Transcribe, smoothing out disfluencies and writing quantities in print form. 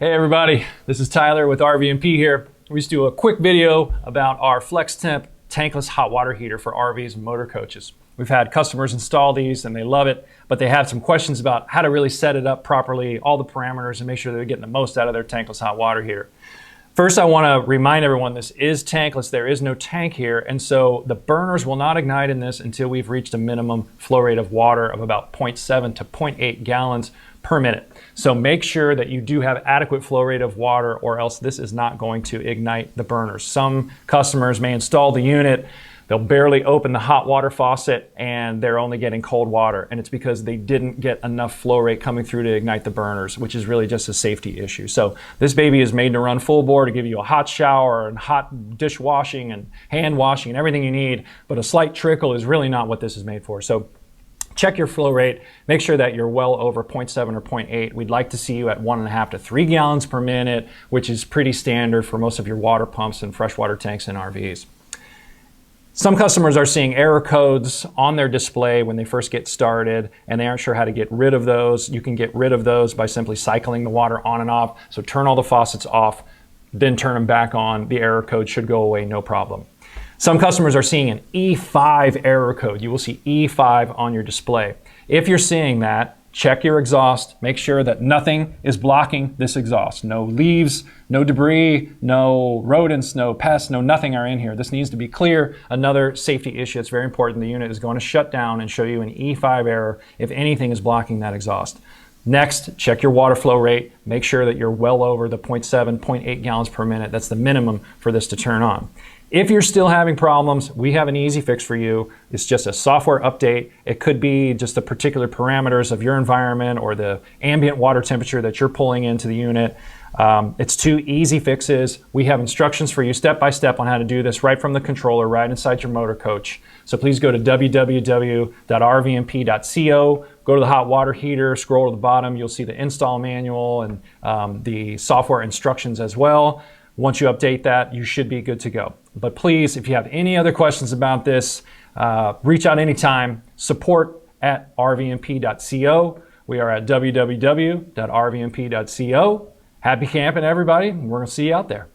Hey everybody, this is Tyler with RVMP here. We just do a quick video about our Flex Temp tankless hot water heater for RVs and motor coaches. We've had customers install these and they love it, but they have some questions about how to really set it up properly, all the parameters, and make sure they're getting the most out of their tankless hot water heater. First, I want to remind everyone this is tankless. There is no tank here, and so the burners will not ignite in this until we've reached a minimum flow rate of water of about 0.7 to 0.8 gallons per minute. So make sure that you do have adequate flow rate of water, or else this is not going to ignite the burners. Some customers may install the unit, they'll barely open the hot water faucet and they're only getting cold water, and it's because they didn't get enough flow rate coming through to ignite the burners, which is really just a safety issue. So this baby is made to run full bore to give you a hot shower and hot dishwashing and hand washing and everything you need, but a slight trickle is really not what this is made for. So check your flow rate, make sure that you're well over 0.7 or 0.8. We'd like to see you at 1.5 to 3 gallons per minute, which is pretty standard for most of your water pumps and freshwater tanks and RVs. Some customers are seeing error codes on their display when they first get started, and they aren't sure how to get rid of those. You can get rid of those by simply cycling the water on and off. So turn all the faucets off, then turn them back on. The error code should go away, no problem. Some customers are seeing an E5 error code. You will see E5 on your display. If you're seeing that, check your exhaust. Make sure that nothing is blocking this exhaust. No leaves, no debris, no rodents, no pests, no nothing are in here. This needs to be clear. Another safety issue that's very important. The unit is going to shut down and show you an E5 error if anything is blocking that exhaust. Next, check your water flow rate. Make sure that you're well over the 0.7, 0.8 gallons per minute. That's the minimum for this to turn on. If you're still having problems, we have an easy fix for you. It's just a software update. It could be just the particular parameters of your environment or the ambient water temperature that you're pulling into the unit. It's 2 easy fixes. We have instructions for you step by step on how to do this right from the controller, right inside your motor coach. So please go to www.rvmp.co, go to the hot water heater, scroll to the bottom, you'll see the install manual and the software instructions as well. Once you update that, you should be good to go. But please, if you have any other questions about this, reach out anytime. support@rvmp.co. We are at www.rvmp.co. Happy camping, everybody. We're going to see you out there.